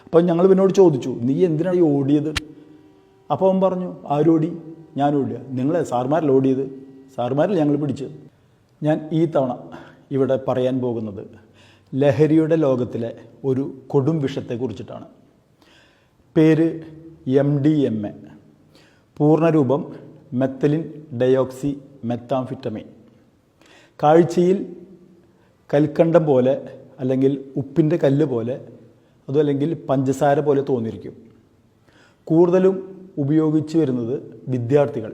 അപ്പോൾ ഞങ്ങൾ ഇവനോട് ചോദിച്ചു, നീ എന്തിനാണ് ഈ ഓടിയത്? അപ്പോൾ അവൻ പറഞ്ഞു, ആരോടി? ഞാൻ ഓടിയ. നിങ്ങളെ സാർമാരിൽ ഓടിയത്? സാർമാരിൽ ഞങ്ങൾ പിടിച്ച്. ഞാൻ ഈ തവണ ഇവിടെ പറയാൻ പോകുന്നത് ലഹരിയുടെ ലോകത്തിലെ ഒരു കൊടും വിഷത്തെക്കുറിച്ചിട്ടാണ്. പേര് MDMA, പൂർണ്ണരൂപം മെത്തലിൻ ഡയോക്സി മെത്താംഫിറ്റമൈൻ. കാഴ്ചയിൽ കൽക്കണ്ടം പോലെ, അല്ലെങ്കിൽ ഉപ്പിൻ്റെ കല്ല് പോലെ, അതും അല്ലെങ്കിൽ പഞ്ചസാര പോലെ തോന്നിയിരിക്കും. കൂടുതലും ഉപയോഗിച്ച് വരുന്നത് വിദ്യാർത്ഥികൾ,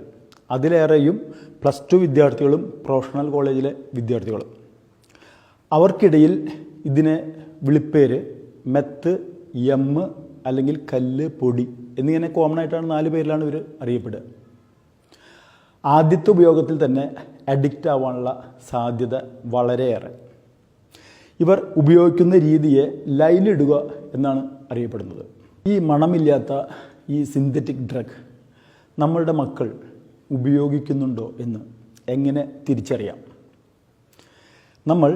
അതിലേറെയും +2 വിദ്യാർത്ഥികളും പ്രൊഫഷണൽ കോളേജിലെ വിദ്യാർത്ഥികളും. അവർക്കിടയിൽ ഇതിനെ വിളിപ്പേര് മെത്ത്, എം അല്ലെങ്കിൽ കല്ല്, പൊടി എന്നിങ്ങനെ കോമൺ ആയിട്ടാണ് 4 പേരിലാണ് ഇവർ അറിയപ്പെടുക. ആദ്യത്തെ ഉപയോഗത്തിൽ തന്നെ അഡിക്റ്റ് ആവാനുള്ള സാധ്യത വളരെയേറെ. ഇവർ ഉപയോഗിക്കുന്ന രീതിയെ ലൈനിടുക എന്നാണ് അറിയപ്പെടുന്നത്. ഈ മണമില്ലാത്ത ഈ സിന്തറ്റിക് ഡ്രഗ് നമ്മളുടെ മക്കൾ ഉപയോഗിക്കുന്നുണ്ടോ എന്ന് എങ്ങനെ തിരിച്ചറിയാം? നമ്മൾ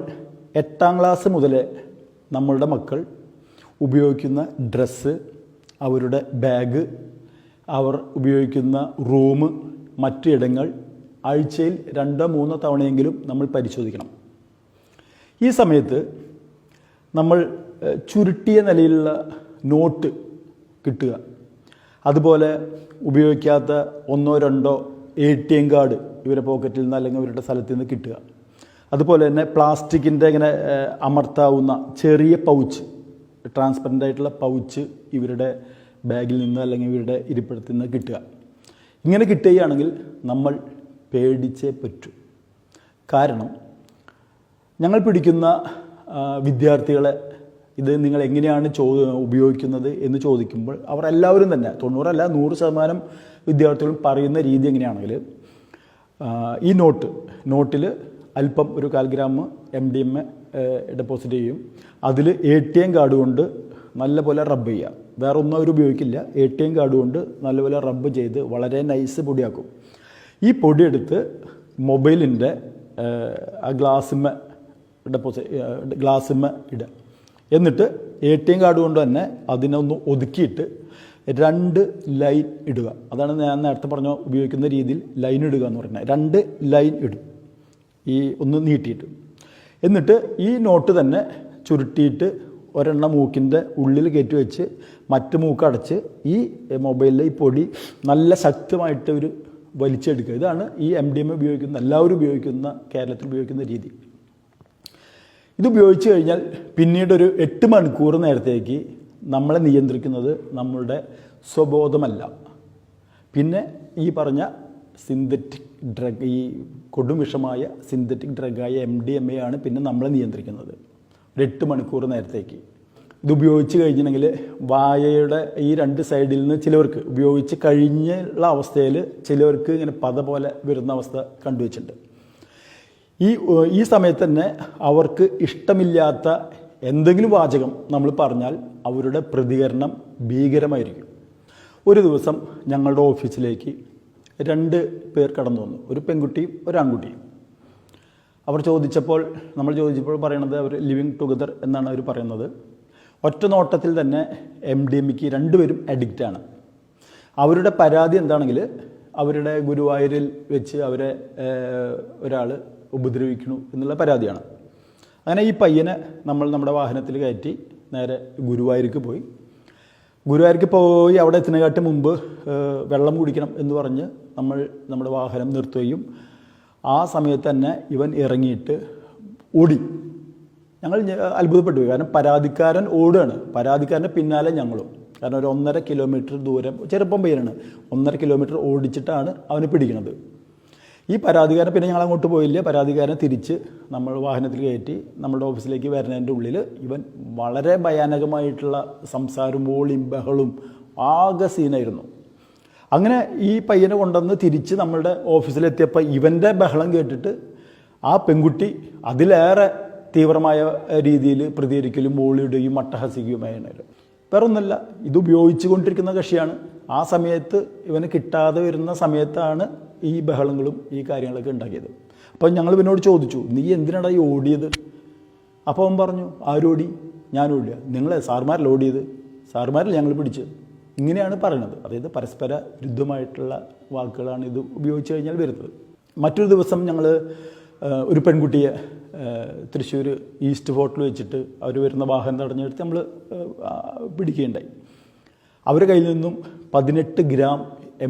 8ാം ക്ലാസ് മുതലേ നമ്മളുടെ മക്കൾ ഉപയോഗിക്കുന്ന ഡ്രസ്സ്, അവരുടെ ബാഗ്, അവർ ഉപയോഗിക്കുന്ന റൂം, മറ്റു ഇടങ്ങൾ ആഴ്ചയിൽ 2-3 തവണയെങ്കിലും നമ്മൾ പരിശോധിക്കണം. ഈ സമയത്ത് നമ്മൾ ചുരുട്ടിയ നിലയിലുള്ള നോട്ട് കിട്ടുക, അതുപോലെ ഉപയോഗിക്കാത്ത 1-2 ATM കാർഡ് ഇവരുടെ പോക്കറ്റിൽ നിന്ന് അല്ലെങ്കിൽ ഇവരുടെ സ്ഥലത്ത് നിന്ന് കിട്ടുക, അതുപോലെ തന്നെ പ്ലാസ്റ്റിക്കിൻ്റെ ഇങ്ങനെ അമർത്താവുന്ന ചെറിയ പൗച്ച്, ട്രാൻസ്പെറൻ്റ് ആയിട്ടുള്ള പൗച്ച് ഇവരുടെ ബാഗിൽ നിന്ന് അല്ലെങ്കിൽ ഇവരുടെ ഇരിപ്പിടത്തിൽ നിന്ന് കിട്ടുക. ഇങ്ങനെ കിട്ടുകയാണെങ്കിൽ നമ്മൾ പേടിച്ചേ പറ്റൂ. കാരണം ഞങ്ങൾ പിടിക്കുന്ന വിദ്യാർത്ഥികളെ ഇത് നിങ്ങൾ എങ്ങനെയാണ് ഉപയോഗിക്കുന്നത് എന്ന് ചോദിക്കുമ്പോൾ അവർ എല്ലാവരും തന്നെ 90 അല്ല 100% വിദ്യാർത്ഥികളും പറയുന്ന രീതി എങ്ങനെയാണെങ്കിൽ, ഈ നോട്ടിൽ അല്പം ഒരു 1/4 ഗ്രാം MDMA ഡെപ്പോസിറ്റ് ചെയ്യും. അതിൽ ATM കാർഡ് കൊണ്ട് നല്ലപോലെ റബ്ബ് ചെയ്യുക. വേറെ ഒന്നും അവർ ഉപയോഗിക്കില്ല. ATM കാർഡ് കൊണ്ട് നല്ലപോലെ റബ്ബ് ചെയ്ത് വളരെ നൈസ് പൊടിയാക്കും. ഈ പൊടിയെടുത്ത് മൊബൈലിൻ്റെ ആ ഗ്ലാസ്സിന്മേ ഇടുക. എന്നിട്ട് ATM കാർഡ് കൊണ്ട് തന്നെ അതിനൊന്ന് ഒതുക്കിയിട്ട് 2 ലൈൻ ഇടുക. അതാണ് ഞാൻ നേരത്തെ പറഞ്ഞ ഉപയോഗിക്കുന്ന രീതിയിൽ ലൈൻ ഇടുക എന്ന് പറഞ്ഞാൽ 2 ലൈൻ ഇടും, ഈ ഒന്ന് നീട്ടിയിട്ട്. എന്നിട്ട് ഈ നോട്ട് തന്നെ ചുരുട്ടിയിട്ട് ഒരെണ്ണം മൂക്കിൻ്റെ ഉള്ളിൽ കയറ്റി വെച്ച് മറ്റു മൂക്ക് അടച്ച് ഈ മൊബൈലിലെ ഈ പൊടി നല്ല ശക്തമായിട്ട് ഒരു വലിച്ചെടുക്കുക. ഇതാണ് ഈ MDMA ഉപയോഗിക്കുന്ന എല്ലാവരും ഉപയോഗിക്കുന്ന, കേരളത്തിൽ ഉപയോഗിക്കുന്ന രീതി. ഇത് ഉപയോഗിച്ച് കഴിഞ്ഞാൽ പിന്നീടൊരു 8 മണിക്കൂർ നേരത്തേക്ക് നമ്മളെ നിയന്ത്രിക്കുന്നത് നമ്മളുടെ സ്വബോധമല്ല, പിന്നെ ഈ പറഞ്ഞ സിന്തറ്റിക് ഡ്രഗ്, ഈ കൊടുംവിഷമായ സിന്തറ്റിക് ഡ്രഗായ MDMA ആണ് പിന്നെ നമ്മളെ നിയന്ത്രിക്കുന്നത് ഒരു 8 മണിക്കൂർ നേരത്തേക്ക്. ഇത് ഉപയോഗിച്ച് കഴിഞ്ഞിട്ടുണ്ടെങ്കിൽ വായയുടെ ഈ 2 സൈഡിൽ നിന്ന് ചിലവർക്ക് ഉപയോഗിച്ച് കഴിഞ്ഞുള്ള അവസ്ഥയിൽ ചിലവർക്ക് ഇങ്ങനെ പത പോലെ വരുന്ന അവസ്ഥ കണ്ടുവച്ചിട്ടുണ്ട്. ഈ സമയത്ത് തന്നെ അവർക്ക് ഇഷ്ടമില്ലാത്ത എന്തെങ്കിലും വാചകം നമ്മൾ പറഞ്ഞാൽ അവരുടെ പ്രതികരണം ഭീകരമായിരിക്കും. ഒരു ദിവസം ഞങ്ങളുടെ ഓഫീസിലേക്ക് 2 പേർ കടന്നു വന്നു, ഒരു പെൺകുട്ടിയും ഒരു ആൺകുട്ടിയും. നമ്മൾ ചോദിച്ചപ്പോൾ പറയണത് അവർ ലിവിങ് ടുഗദർ എന്നാണ് അവർ പറയുന്നത്. ഒറ്റ നോട്ടത്തിൽ തന്നെ MDMAക്ക് 2 പേരും അഡിക്റ്റാണ്. അവരുടെ പരാതി എന്താണെങ്കിൽ, അവരുടെ ഗുരുവായൂരിൽ വെച്ച് അവരെ ഒരാൾ ഉപദ്രവിക്കണു എന്നുള്ള പരാതിയാണ്. അങ്ങനെ ഈ പയ്യനെ നമ്മൾ നമ്മുടെ വാഹനത്തിൽ കയറ്റി നേരെ ഗുരുവായൂർക്ക് പോയി. അവിടെ എത്തുന്നതിനെക്കാട്ട് മുമ്പ് വെള്ളം കുടിക്കണം എന്ന് പറഞ്ഞ് നമ്മൾ നമ്മുടെ വാഹനം നിർത്തുകയും ആ സമയത്ത് തന്നെ ഇവൻ ഇറങ്ങിയിട്ട് ഓടി. ഞങ്ങൾ അത്ഭുതപ്പെട്ടു, കാരണം പരാതിക്കാരൻ ഓടുകയാണ്, പരാതിക്കാരൻ്റെ പിന്നാലെ ഞങ്ങളും. കാരണം ഒരു 1.5 കിലോമീറ്റർ ദൂരം, ചെറുപ്പം പയ്യനാണ്, 1.5 കിലോമീറ്റർ ഓടിച്ചിട്ടാണ് അവനെ പിടിക്കുന്നത്. ഈ പരാതിക്കാരൻ പിന്നെ ഞങ്ങൾ അങ്ങോട്ട് പോയില്ല. പരാതിക്കാരനെ തിരിച്ച് നമ്മൾ വാഹനത്തിൽ കയറ്റി നമ്മുടെ ഓഫീസിലേക്ക് വരുന്നതിൻ്റെ ഉള്ളിൽ ഇവൻ വളരെ ഭയാനകമായിട്ടുള്ള സംസാരവും വോളിയും ബഹളും ആകെ സീനായിരുന്നു. അങ്ങനെ ഈ പയ്യനെ കൊണ്ടുവന്ന് തിരിച്ച് നമ്മളുടെ ഓഫീസിലെത്തിയപ്പോൾ ഇവൻ്റെ ബഹളം കേട്ടിട്ട് ആ പെൺകുട്ടി അതിലേറെ തീവ്രമായ രീതിയിൽ പ്രതികരിക്കലും വോളിയിടുകയും അട്ടഹസിക്കുകയുമായാണ്. വേറെ ഒന്നല്ല, ഇത് ഉപയോഗിച്ചു കൊണ്ടിരിക്കുന്ന കക്ഷിയാണ്. ആ സമയത്ത് ഇവന് കിട്ടാതെ വരുന്ന സമയത്താണ് ഈ ബഹളങ്ങളും ഈ കാര്യങ്ങളൊക്കെ ഉണ്ടാക്കിയത്. അപ്പോൾ ഞങ്ങൾ ഇവനോട് ചോദിച്ചു, നീ എന്തിനാണ് ഈ ഓടിയത്? അപ്പോൾ അവൻ പറഞ്ഞു, ആരോടി? ഞാൻ ഓടിയ. നിങ്ങളെ സാർമാരിൽ ഓടിയത്? സാറുമാരിൽ ഞങ്ങൾ പിടിച്ച്, ഇങ്ങനെയാണ് പറയുന്നത്. അതായത് പരസ്പര വിരുദ്ധമായിട്ടുള്ള വാക്കുകളാണ് ഇത് ഉപയോഗിച്ച് കഴിഞ്ഞാൽ വരുന്നത്. മറ്റൊരു ദിവസം ഞങ്ങൾ ഒരു പെൺകുട്ടിയെ തൃശ്ശൂർ ഈസ്റ്റ് ഫോർട്ടിൽ വെച്ചിട്ട് അവർ വരുന്ന വാഹനം തടഞ്ഞെടുത്ത് നമ്മൾ പിടിക്കുകയുണ്ടായി. അവരുടെ കയ്യിൽ നിന്നും 18 ഗ്രാം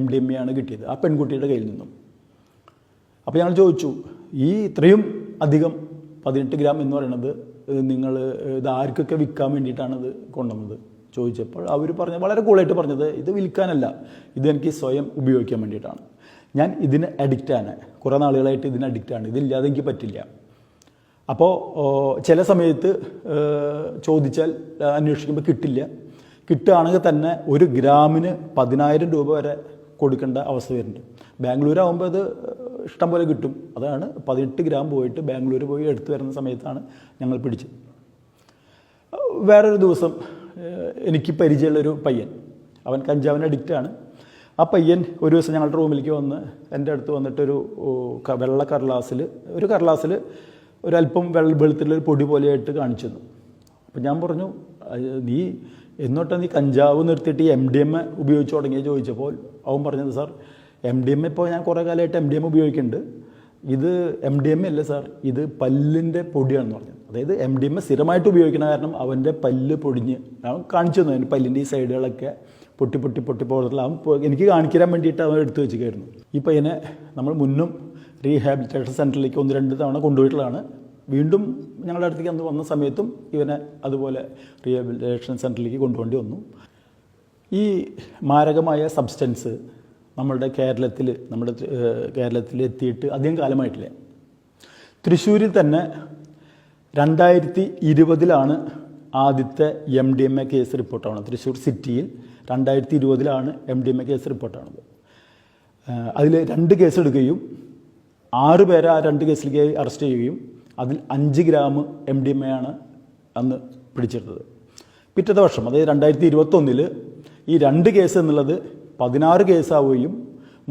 MDMA ആണ് കിട്ടിയത്, ആ പെൺകുട്ടിയുടെ കയ്യിൽ നിന്നും. അപ്പോൾ ഞങ്ങൾ ചോദിച്ചു, ഈ ഇത്രയും അധികം 18 ഗ്രാം എന്ന് പറയുന്നത് നിങ്ങൾ ഇത് ആർക്കൊക്കെ വിൽക്കാൻ വേണ്ടിയിട്ടാണ് ഇത് കൊണ്ടുവന്നത് ചോദിച്ചപ്പോൾ അവർ വളരെ കൂളായിട്ട് പറഞ്ഞത്, ഇത് വിൽക്കാനല്ല, ഇതെനിക്ക് സ്വയം ഉപയോഗിക്കാൻ വേണ്ടിയിട്ടാണ്. ഞാൻ ഇതിന് അഡിക്റ്റാണ്, കുറേ നാളുകളായിട്ട് ഇതിന് അഡിക്റ്റാണ്, ഇതില്ലാതെ എനിക്ക് പറ്റില്ല. അപ്പോൾ ചില സമയത്ത് ചോദിച്ചാൽ അന്വേഷിക്കുമ്പോൾ കിട്ടില്ല, കിട്ടുകയാണെങ്കിൽ തന്നെ 1 ഗ്രാമിന് 10,000 രൂപ വരെ കൊടുക്കേണ്ട അവസ്ഥ വരുന്നുണ്ട്. ബാംഗ്ലൂരാകുമ്പോൾ അത് ഇഷ്ടം പോലെ കിട്ടും. അതാണ് 18 ഗ്രാം പോയിട്ട് ബാംഗ്ലൂർ പോയി എടുത്തു വരുന്ന സമയത്താണ് ഞങ്ങൾ പിടിച്ചത്. വേറൊരു ദിവസം എനിക്ക് പരിചയമുള്ളൊരു പയ്യൻ, അവൻ കഞ്ചാവിന് അഡിക്റ്റാണ്. ആ പയ്യൻ ഒരു ദിവസം ഞങ്ങളുടെ റൂമിലേക്ക് വന്ന് എൻ്റെ അടുത്ത് വന്നിട്ടൊരു വെള്ള കടലാസിൽ ഒരല്പം വെളുത്തിലൊരു പൊടി പോലെയായിട്ട് കാണിച്ചു തന്നു. അപ്പം ഞാൻ പറഞ്ഞു, നീ എന്നിട്ട് നീ കഞ്ചാവ് നിർത്തിയിട്ട് ഈ MDMA ഉപയോഗിച്ച് തുടങ്ങിയത് ചോദിച്ചപ്പോൾ അവൻ പറഞ്ഞത്, സാർ MDMA ഇപ്പോൾ ഞാൻ കുറേ കാലമായിട്ട് MDMA ഉപയോഗിക്കുന്നുണ്ട്, ഇത് MDMA അല്ല സാർ, ഇത് പല്ലിൻ്റെ പൊടിയാണെന്ന് പറഞ്ഞത്. അതായത് MDMA സ്ഥിരമായിട്ട് ഉപയോഗിക്കുന്ന കാരണം അവൻ്റെ പല്ല് പൊടിഞ്ഞ്, അവൻ കാണിച്ചു തന്നു, അവൻ്റെ പല്ലിൻ്റെ ഈ സൈഡുകളൊക്കെ പൊട്ടി പോകത്തില്ല. അവൻ എനിക്ക് കാണിക്കാൻ വേണ്ടിയിട്ട് അവൻ എടുത്തു വെച്ചിരിക്കുന്നു. ഈ പയ്യനെ നമ്മൾ മുന്നും റീഹാബിലിറ്റേഷൻ സെൻറ്ററിലേക്ക് 1-2 തവണ കൊണ്ടുപോയിട്ടുള്ളതാണ്. വീണ്ടും ഞങ്ങളുടെ അടുത്തേക്ക് അന്ന് വന്ന സമയത്തും ഇവനെ അതുപോലെ റീഹാബിലിറ്റേഷൻ സെൻറ്ററിലേക്ക് കൊണ്ടുപോകേണ്ടി വന്നു. ഈ മാരകമായ സബ്സ്റ്റൻസ് നമ്മുടെ കേരളത്തിൽ എത്തിയിട്ട് അധികം കാലമായിട്ടില്ല. തൃശ്ശൂരിൽ തന്നെ 2020 ആദ്യത്തെ MDMA കേസ് റിപ്പോർട്ടാണ്. തൃശ്ശൂർ സിറ്റിയിൽ 2020 MDMA കേസ് റിപ്പോർട്ടാണത്. അതിൽ 2 കേസ് എടുക്കുകയും 6 പേരെ ആ 2 കേസിലേക്ക് അറസ്റ്റ് ചെയ്യുകയും അതിൽ 5 ഗ്രാം MDMA ആണ് അന്ന് പിടിച്ചെടുത്തത്. പിറ്റത്തെ വർഷം, അതായത് 2021 ഈ 2 കേസ് എന്നുള്ളത് 16 കേസാവുകയും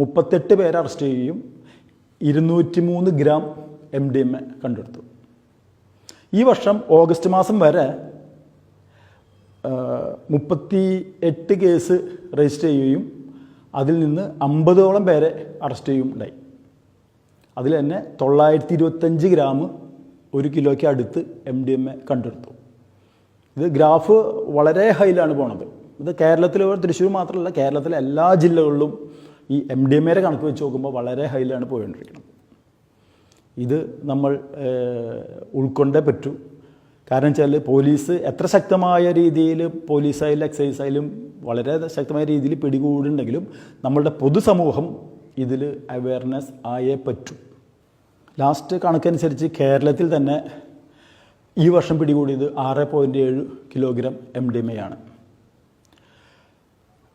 38 പേരെ അറസ്റ്റ് ചെയ്യുകയും 203 ഗ്രാം MDMA കണ്ടെടുത്തു. ഈ വർഷം ഓഗസ്റ്റ് മാസം വരെ 38 കേസ് രജിസ്റ്റർ ചെയ്യുകയും അതിൽ നിന്ന് 50ഓളം പേരെ അറസ്റ്റ് ചെയ്യുകയുണ്ടായി. അതിൽ തന്നെ 925 ഗ്രാം 1 കിലോയ്ക്ക് അടുത്ത് MDMA കണ്ടെടുത്തു. ഇത് ഗ്രാഫ് വളരെ ഹൈയിലാണ് പോണത്. ഇത് കേരളത്തിൽ, തൃശ്ശൂർ മാത്രമല്ല, കേരളത്തിലെ എല്ലാ ജില്ലകളിലും ഈ MDMA കണക്ക് വെച്ച് നോക്കുമ്പോൾ വളരെ ഹൈയിലാണ് പോയിക്കൊണ്ടിരിക്കുന്നത്. ഇത് നമ്മൾ ഉൾക്കൊണ്ടേ പറ്റൂ. കാരണം വെച്ചാൽ പോലീസ് എത്ര ശക്തമായ രീതിയിൽ, പോലീസായാലും എക്സൈസ് ആയാലും വളരെ ശക്തമായ രീതിയിൽ പിടികൂടുണ്ടെങ്കിലും നമ്മളുടെ പൊതുസമൂഹം ഇതിൽ അവയർനെസ് ആയേ പറ്റൂ. ലാസ്റ്റ് കണക്കനുസരിച്ച് കേരളത്തിൽ തന്നെ ഈ വർഷം പിടികൂടിയത് 6.7 കിലോഗ്രാം MDMA ആണ്.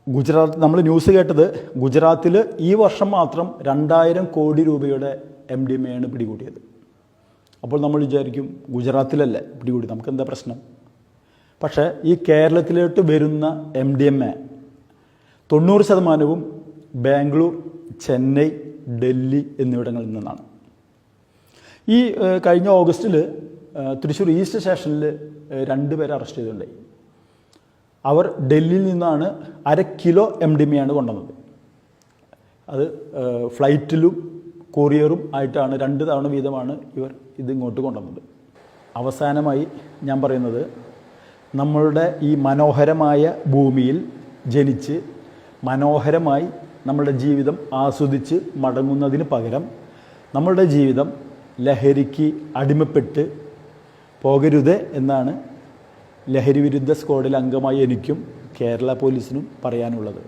ഗുജറാത്ത്, നമ്മൾ ന്യൂസ് കേട്ടത് ഗുജറാത്തിൽ ഈ വർഷം മാത്രം 2000 കോടി രൂപയുടെ MDMA ആണ് പിടികൂടിയത്. അപ്പോൾ നമ്മൾ വിചാരിക്കും, ഗുജറാത്തിലല്ലേ പിടികൂടി, നമുക്കെന്താ പ്രശ്നം? പക്ഷേ ഈ കേരളത്തിലോട്ട് വരുന്ന MDMA 90% ബാംഗ്ലൂർ, ചെന്നൈ, ഡൽഹി എന്നിവിടങ്ങളിൽ നിന്നാണ്. ഈ കഴിഞ്ഞ ഓഗസ്റ്റിൽ തൃശ്ശൂർ ഈസ്റ്റ് സ്റ്റേഷനിൽ 2 പേരെ അറസ്റ്റ് ചെയ്തിട്ടുണ്ടായി. അവർ ഡൽഹിയിൽ നിന്നാണ് 1/2 കിലോ MDMA ആണ് കൊണ്ടുവന്നത്. അത് ഫ്ലൈറ്റിലും കൊറിയറും ആയിട്ടാണ് 2 തവണ വീതമാണ് ഇവർ ഇതിങ്ങോട്ട് കൊണ്ടുവന്നത്. അവസാനമായി ഞാൻ പറയുന്നത്, നമ്മളുടെ ഈ മനോഹരമായ ഭൂമിയിൽ ജനിച്ച് മനോഹരമായി നമ്മളുടെ ജീവിതം ആസ്വദിച്ച് മടങ്ങുന്നതിന് പകരം നമ്മളുടെ ജീവിതം ലഹരിക്ക് അടിമപ്പെട്ട് പോകരുത് എന്നാണ് ലഹരി വിരുദ്ധ സ്ക്വാഡിൽ അംഗമായി എനിക്കും കേരള പോലീസിനും പറയാനുള്ളത്.